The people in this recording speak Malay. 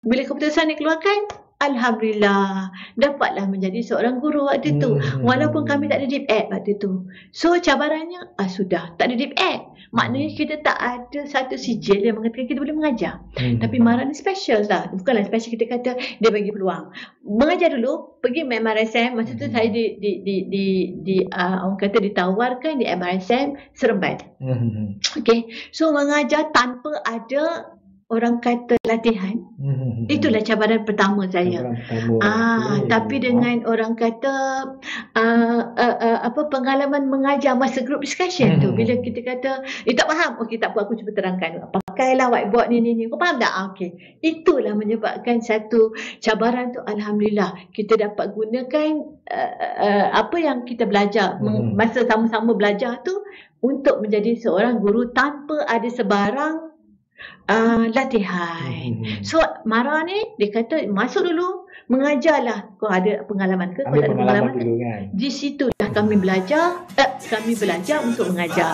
bila keputusan dikeluarkan, alhamdulillah dapatlah menjadi seorang guru waktu tu. Walaupun kami tak ada DipEd waktu tu. So cabarannya sudah tak ada DipEd. Maknanya kita tak ada satu sijil yang mengatakan kita boleh mengajar. Tapi Mara ni special lah. Bukanlah special kita kata dia bagi peluang. Mengajar dulu, pergi MRSM. Masa tu saya orang kata ditawarkan di MRSM Seremban. Okay. So mengajar tanpa ada orang kata latihan. Itulah cabaran pertama saya. Tapi dengan orang kata pengalaman mengajar masa group discussion tu, bila kita kata tak faham, okey tak apa, aku cuba terangkan. Pakailah whiteboard ni. Kau faham tak? Okey. Itulah menyebabkan satu cabaran tu. Alhamdulillah kita dapat gunakan apa yang kita belajar masa sama-sama belajar tu untuk menjadi seorang guru tanpa ada sebarang latihan. So Mara ni dia kata masuk dulu, mengajarlah. Kau ada pengalaman ke? Kau tak ada pengalaman ke? Kan? Di situlah kami belajar untuk mengajar.